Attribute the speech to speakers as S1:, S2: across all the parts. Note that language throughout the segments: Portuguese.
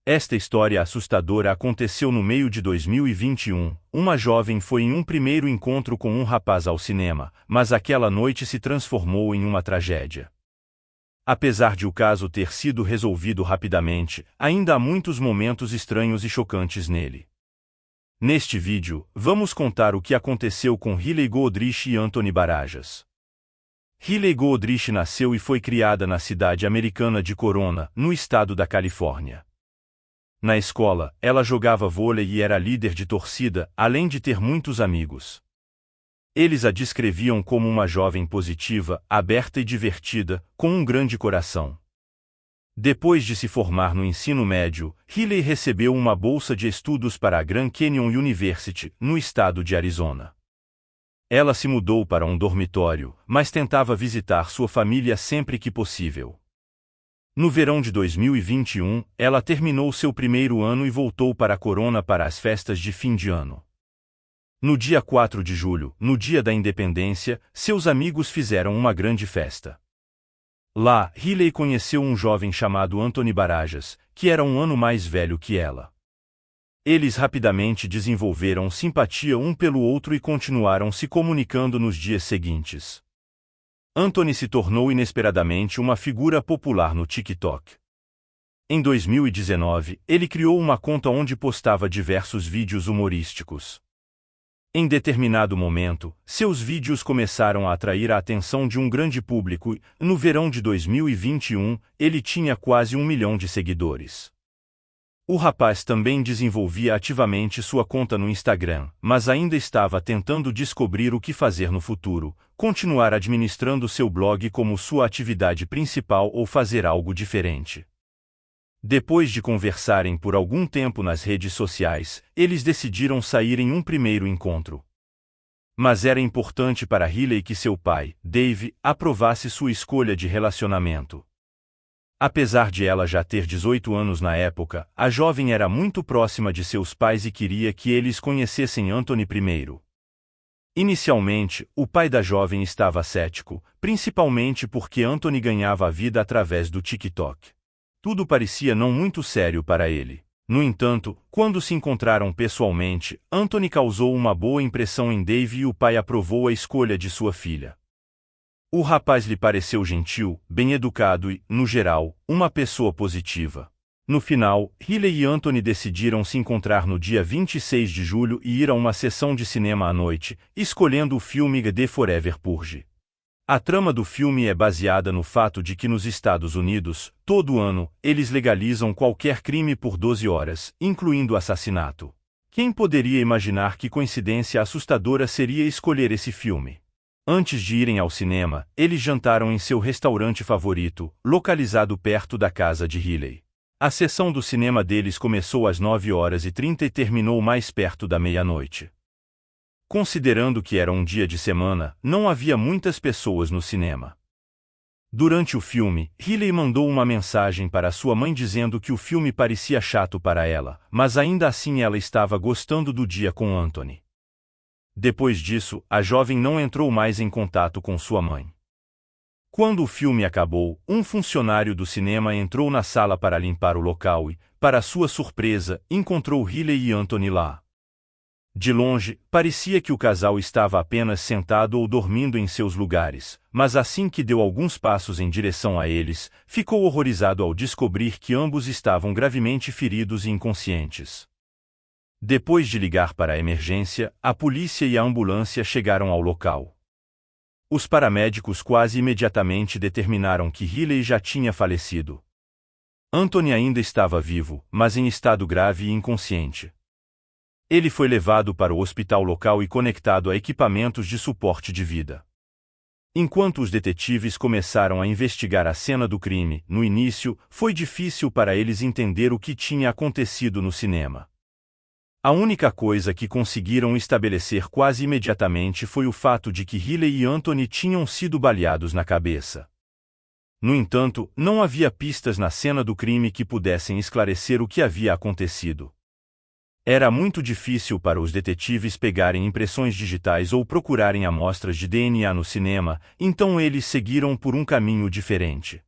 S1: Esta história assustadora aconteceu no meio de 2021. Uma jovem foi em um primeiro encontro com um rapaz ao cinema, mas aquela noite se transformou em uma tragédia. Apesar de o caso ter sido resolvido rapidamente, ainda há muitos momentos estranhos e chocantes nele. Neste vídeo, vamos contar o que aconteceu com Hailey Goodrich e Anthony Barajas. Hailey Goodrich nasceu e foi criada na cidade americana de Corona, no estado da Califórnia. Na escola, ela jogava vôlei e era líder de torcida, além de ter muitos amigos. Eles a descreviam como uma jovem positiva, aberta e divertida, com um grande coração. Depois de se formar no ensino médio, Hailey recebeu uma bolsa de estudos para a Grand Canyon University, no estado de Arizona. Ela se mudou para um dormitório, mas tentava visitar sua família sempre que possível. No verão de 2021, ela terminou seu primeiro ano e voltou para Corona para as festas de fim de ano. No dia 4 de julho, no dia da independência, seus amigos fizeram uma grande festa. Lá, Hailey conheceu um jovem chamado Anthony Barajas, que era um ano mais velho que ela. Eles rapidamente desenvolveram simpatia um pelo outro e continuaram se comunicando nos dias seguintes. Anthony se tornou inesperadamente uma figura popular no TikTok. Em 2019, ele criou uma conta onde postava diversos vídeos humorísticos. Em determinado momento, seus vídeos começaram a atrair a atenção de um grande público e, no verão de 2021, ele tinha quase 1 milhão de seguidores. O rapaz também desenvolvia ativamente sua conta no Instagram, mas ainda estava tentando descobrir o que fazer no futuro, continuar administrando seu blog como sua atividade principal ou fazer algo diferente. Depois de conversarem por algum tempo nas redes sociais, eles decidiram sair em um primeiro encontro. Mas era importante para Hailey que seu pai, Dave, aprovasse sua escolha de relacionamento. Apesar de ela já ter 18 anos na época, a jovem era muito próxima de seus pais e queria que eles conhecessem Anthony primeiro. Inicialmente, o pai da jovem estava cético, principalmente porque Anthony ganhava a vida através do TikTok. Tudo parecia não muito sério para ele. No entanto, quando se encontraram pessoalmente, Anthony causou uma boa impressão em Dave e o pai aprovou a escolha de sua filha. O rapaz lhe pareceu gentil, bem-educado e, no geral, uma pessoa positiva. No final, Hailey e Anthony decidiram se encontrar no dia 26 de julho e ir a uma sessão de cinema à noite, escolhendo o filme The Forever Purge. A trama do filme é baseada no fato de que nos Estados Unidos, todo ano, eles legalizam qualquer crime por 12 horas, incluindo assassinato. Quem poderia imaginar que coincidência assustadora seria escolher esse filme? Antes de irem ao cinema, eles jantaram em seu restaurante favorito, localizado perto da casa de Hailey. A sessão do cinema deles começou às 9h30 e terminou mais perto da meia-noite. Considerando que era um dia de semana, não havia muitas pessoas no cinema. Durante o filme, Hailey mandou uma mensagem para sua mãe dizendo que o filme parecia chato para ela, mas ainda assim ela estava gostando do dia com Anthony. Depois disso, a jovem não entrou mais em contato com sua mãe. Quando o filme acabou, um funcionário do cinema entrou na sala para limpar o local e, para sua surpresa, encontrou Hailey e Anthony lá. De longe, parecia que o casal estava apenas sentado ou dormindo em seus lugares, mas assim que deu alguns passos em direção a eles, ficou horrorizado ao descobrir que ambos estavam gravemente feridos e inconscientes. Depois de ligar para a emergência, a polícia e a ambulância chegaram ao local. Os paramédicos quase imediatamente determinaram que Hailey já tinha falecido. Anthony ainda estava vivo, mas em estado grave e inconsciente. Ele foi levado para o hospital local e conectado a equipamentos de suporte de vida. Enquanto os detetives começaram a investigar a cena do crime, no início, foi difícil para eles entender o que tinha acontecido no cinema. A única coisa que conseguiram estabelecer quase imediatamente foi o fato de que Hailey e Anthony tinham sido baleados na cabeça. No entanto, não havia pistas na cena do crime que pudessem esclarecer o que havia acontecido. Era muito difícil para os detetives pegarem impressões digitais ou procurarem amostras de DNA no cinema, então eles seguiram por um caminho diferente.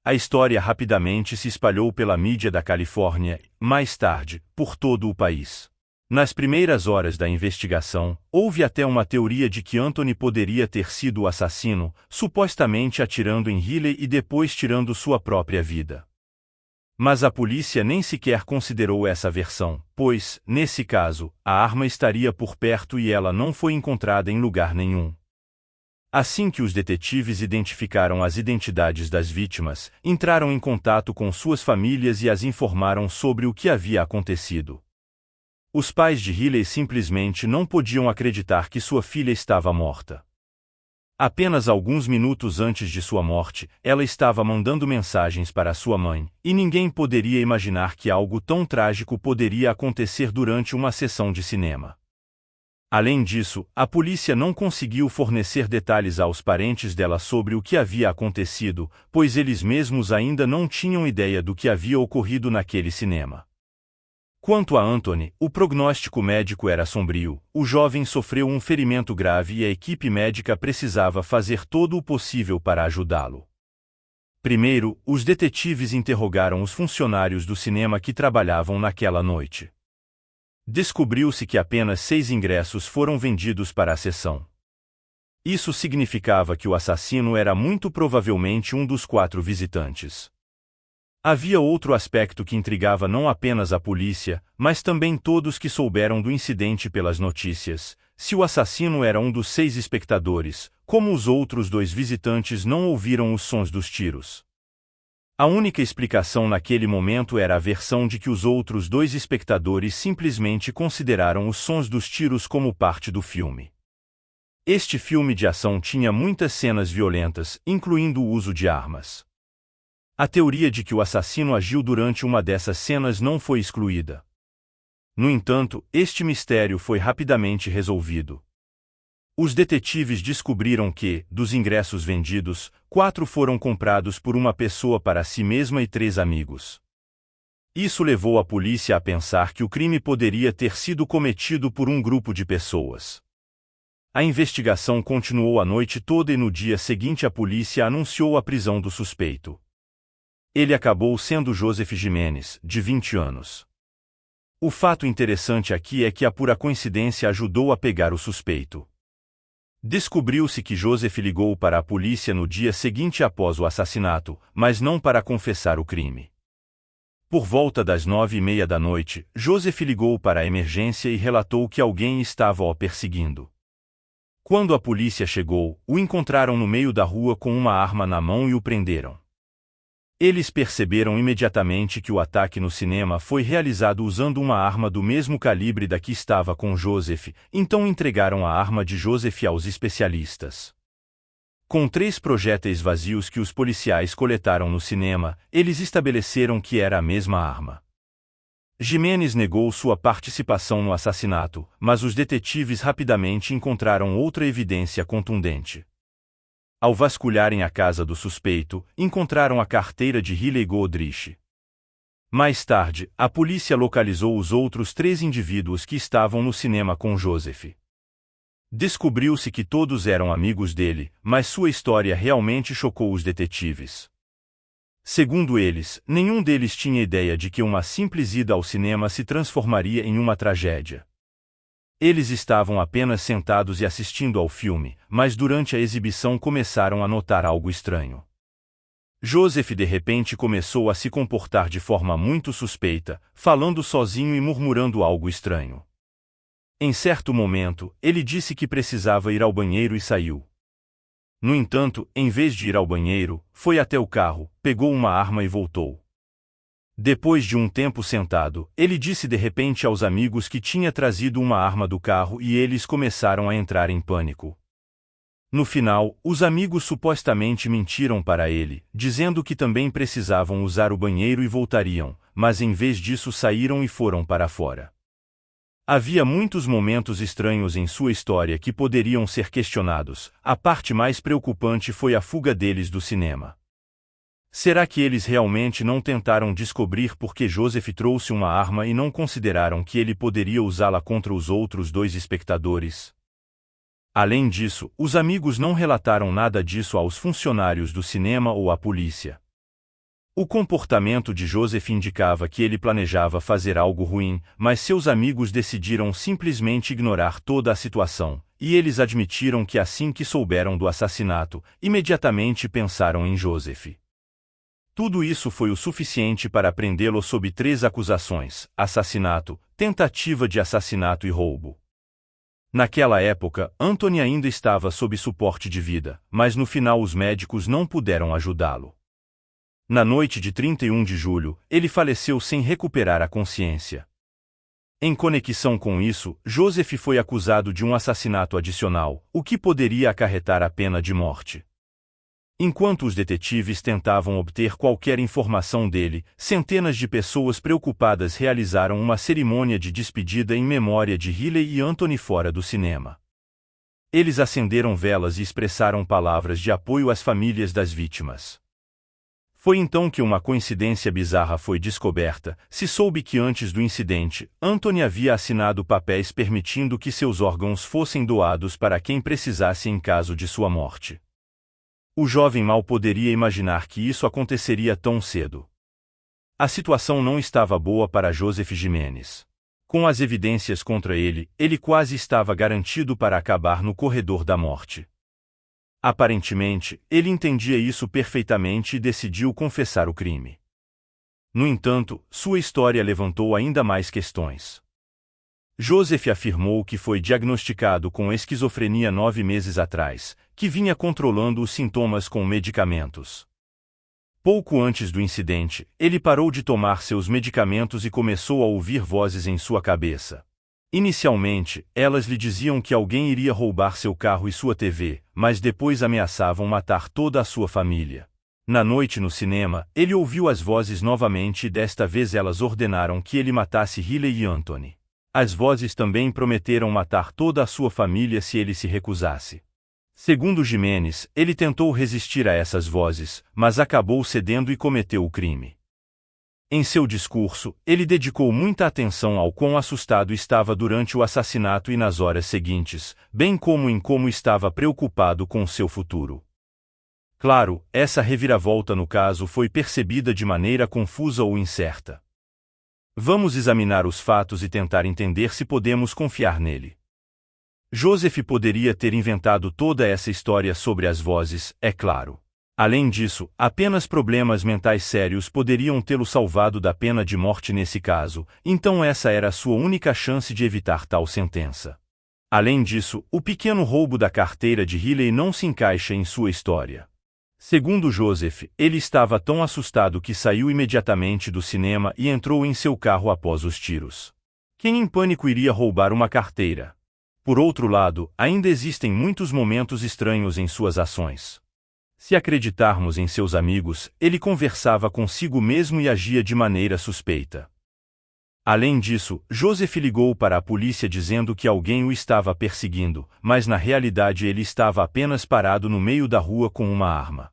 S1: A história rapidamente se espalhou pela mídia da Califórnia e, mais tarde, por todo o país. Nas primeiras horas da investigação, houve até uma teoria de que Anthony poderia ter sido o assassino, supostamente atirando em Riley e depois tirando sua própria vida. Mas a polícia nem sequer considerou essa versão, pois, nesse caso, a arma estaria por perto e ela não foi encontrada em lugar nenhum. Assim que os detetives identificaram as identidades das vítimas, entraram em contato com suas famílias e as informaram sobre o que havia acontecido. Os pais de Riley simplesmente não podiam acreditar que sua filha estava morta. Apenas alguns minutos antes de sua morte, ela estava mandando mensagens para sua mãe, e ninguém poderia imaginar que algo tão trágico poderia acontecer durante uma sessão de cinema. Além disso, a polícia não conseguiu fornecer detalhes aos parentes dela sobre o que havia acontecido, pois eles mesmos ainda não tinham ideia do que havia ocorrido naquele cinema. Quanto a Anthony, o prognóstico médico era sombrio, o jovem sofreu um ferimento grave e a equipe médica precisava fazer todo o possível para ajudá-lo. Primeiro, os detetives interrogaram os funcionários do cinema que trabalhavam naquela noite. Descobriu-se que apenas 6 ingressos foram vendidos para a sessão. Isso significava que o assassino era muito provavelmente um dos 4 visitantes. Havia outro aspecto que intrigava não apenas a polícia, mas também todos que souberam do incidente pelas notícias. Se o assassino era um dos 6 espectadores, como os outros 2 visitantes não ouviram os sons dos tiros? A única explicação naquele momento era a versão de que os outros 2 espectadores simplesmente consideraram os sons dos tiros como parte do filme. Este filme de ação tinha muitas cenas violentas, incluindo o uso de armas. A teoria de que o assassino agiu durante uma dessas cenas não foi excluída. No entanto, este mistério foi rapidamente resolvido. Os detetives descobriram que, dos ingressos vendidos, 4 foram comprados por uma pessoa para si mesma e 3 amigos. Isso levou a polícia a pensar que o crime poderia ter sido cometido por um grupo de pessoas. A investigação continuou a noite toda e no dia seguinte a polícia anunciou a prisão do suspeito. Ele acabou sendo Joseph Jimenez, de 20 anos. O fato interessante aqui é que a pura coincidência ajudou a pegar o suspeito. Descobriu-se que Joseph ligou para a polícia no dia seguinte após o assassinato, mas não para confessar o crime. Por volta das 9h30 da noite, Joseph ligou para a emergência e relatou que alguém estava o perseguindo. Quando a polícia chegou, o encontraram no meio da rua com uma arma na mão e o prenderam. Eles perceberam imediatamente que o ataque no cinema foi realizado usando uma arma do mesmo calibre da que estava com Joseph, então entregaram a arma de Joseph aos especialistas. Com 3 projéteis vazios que os policiais coletaram no cinema, eles estabeleceram que era a mesma arma. Jimenez negou sua participação no assassinato, mas os detetives rapidamente encontraram outra evidência contundente. Ao vasculharem a casa do suspeito, encontraram a carteira de Riley Goodrich. Mais tarde, a polícia localizou os outros 3 indivíduos que estavam no cinema com Joseph. Descobriu-se que todos eram amigos dele, mas sua história realmente chocou os detetives. Segundo eles, nenhum deles tinha ideia de que uma simples ida ao cinema se transformaria em uma tragédia. Eles estavam apenas sentados e assistindo ao filme, mas durante a exibição começaram a notar algo estranho. Joseph de repente começou a se comportar de forma muito suspeita, falando sozinho e murmurando algo estranho. Em certo momento, ele disse que precisava ir ao banheiro e saiu. No entanto, em vez de ir ao banheiro, foi até o carro, pegou uma arma e voltou. Depois de um tempo sentado, ele disse de repente aos amigos que tinha trazido uma arma do carro e eles começaram a entrar em pânico. No final, os amigos supostamente mentiram para ele, dizendo que também precisavam usar o banheiro e voltariam, mas em vez disso saíram e foram para fora. Havia muitos momentos estranhos em sua história que poderiam ser questionados. A parte mais preocupante foi a fuga deles do cinema. Será que eles realmente não tentaram descobrir por que Joseph trouxe uma arma e não consideraram que ele poderia usá-la contra os outros 2 espectadores? Além disso, os amigos não relataram nada disso aos funcionários do cinema ou à polícia. O comportamento de Joseph indicava que ele planejava fazer algo ruim, mas seus amigos decidiram simplesmente ignorar toda a situação, e eles admitiram que assim que souberam do assassinato, imediatamente pensaram em Joseph. Tudo isso foi o suficiente para prendê-lo sob 3 acusações: assassinato, tentativa de assassinato e roubo. Naquela época, Anthony ainda estava sob suporte de vida, mas no final os médicos não puderam ajudá-lo. Na noite de 31 de julho, ele faleceu sem recuperar a consciência. Em conexão com isso, Joseph foi acusado de um assassinato adicional, o que poderia acarretar a pena de morte. Enquanto os detetives tentavam obter qualquer informação dele, centenas de pessoas preocupadas realizaram uma cerimônia de despedida em memória de Riley e Anthony fora do cinema. Eles acenderam velas e expressaram palavras de apoio às famílias das vítimas. Foi então que uma coincidência bizarra foi descoberta. Se soube que antes do incidente, Anthony havia assinado papéis permitindo que seus órgãos fossem doados para quem precisasse em caso de sua morte. O jovem mal poderia imaginar que isso aconteceria tão cedo. A situação não estava boa para Joseph Jimenez. Com as evidências contra ele, ele quase estava garantido para acabar no corredor da morte. Aparentemente, ele entendia isso perfeitamente e decidiu confessar o crime. No entanto, sua história levantou ainda mais questões. Joseph afirmou que foi diagnosticado com esquizofrenia 9 meses atrás, que vinha controlando os sintomas com medicamentos. Pouco antes do incidente, ele parou de tomar seus medicamentos e começou a ouvir vozes em sua cabeça. Inicialmente, elas lhe diziam que alguém iria roubar seu carro e sua TV, mas depois ameaçavam matar toda a sua família. Na noite no cinema, ele ouviu as vozes novamente e desta vez elas ordenaram que ele matasse Riley e Anthony. As vozes também prometeram matar toda a sua família se ele se recusasse. Segundo Jimenez, ele tentou resistir a essas vozes, mas acabou cedendo e cometeu o crime. Em seu discurso, ele dedicou muita atenção ao quão assustado estava durante o assassinato e nas horas seguintes, bem como em como estava preocupado com seu futuro. Claro, essa reviravolta no caso foi percebida de maneira confusa ou incerta. Vamos examinar os fatos e tentar entender se podemos confiar nele. Joseph poderia ter inventado toda essa história sobre as vozes, é claro. Além disso, apenas problemas mentais sérios poderiam tê-lo salvado da pena de morte nesse caso, então essa era a sua única chance de evitar tal sentença. Além disso, o pequeno roubo da carteira de Riley não se encaixa em sua história. Segundo Joseph, ele estava tão assustado que saiu imediatamente do cinema e entrou em seu carro após os tiros. Quem em pânico iria roubar uma carteira? Por outro lado, ainda existem muitos momentos estranhos em suas ações. Se acreditarmos em seus amigos, ele conversava consigo mesmo e agia de maneira suspeita. Além disso, Joseph ligou para a polícia dizendo que alguém o estava perseguindo, mas na realidade ele estava apenas parado no meio da rua com uma arma.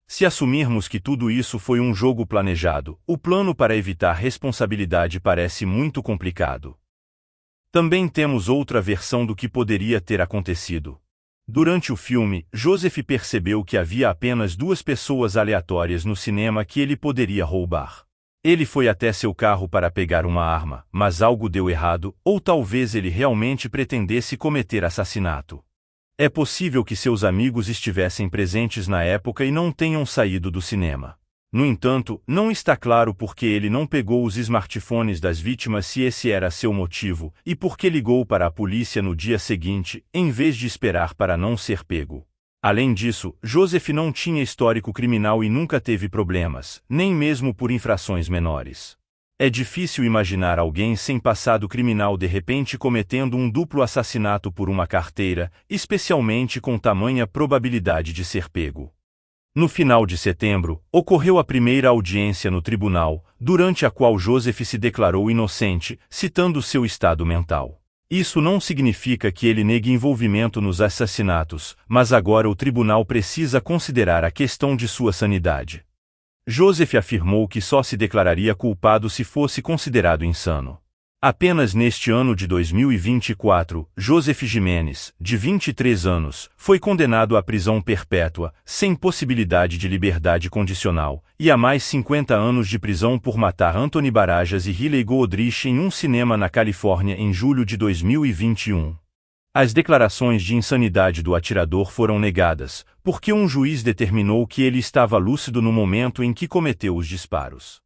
S1: Se assumirmos que tudo isso foi um jogo planejado, o plano para evitar responsabilidade parece muito complicado. Também temos outra versão do que poderia ter acontecido. Durante o filme, Joseph percebeu que havia apenas 2 pessoas aleatórias no cinema que ele poderia roubar. Ele foi até seu carro para pegar uma arma, mas algo deu errado, ou talvez ele realmente pretendesse cometer assassinato. É possível que seus amigos estivessem presentes na época e não tenham saído do cinema. No entanto, não está claro por que ele não pegou os smartphones das vítimas se esse era seu motivo, e por que ligou para a polícia no dia seguinte, em vez de esperar para não ser pego. Além disso, Joseph não tinha histórico criminal e nunca teve problemas, nem mesmo por infrações menores. É difícil imaginar alguém sem passado criminal de repente cometendo um duplo assassinato por uma carteira, especialmente com tamanha probabilidade de ser pego. No final de setembro, ocorreu a primeira audiência no tribunal, durante a qual Joseph se declarou inocente, citando seu estado mental. Isso não significa que ele negue envolvimento nos assassinatos, mas agora o tribunal precisa considerar a questão de sua sanidade. Joseph afirmou que só se declararia culpado se fosse considerado insano. Apenas neste ano de 2024, Joseph Jimenez, de 23 anos, foi condenado à prisão perpétua, sem possibilidade de liberdade condicional, e a mais 50 anos de prisão por matar Anthony Barajas e Riley Goodrich em um cinema na Califórnia em julho de 2021. As declarações de insanidade do atirador foram negadas, porque um juiz determinou que ele estava lúcido no momento em que cometeu os disparos.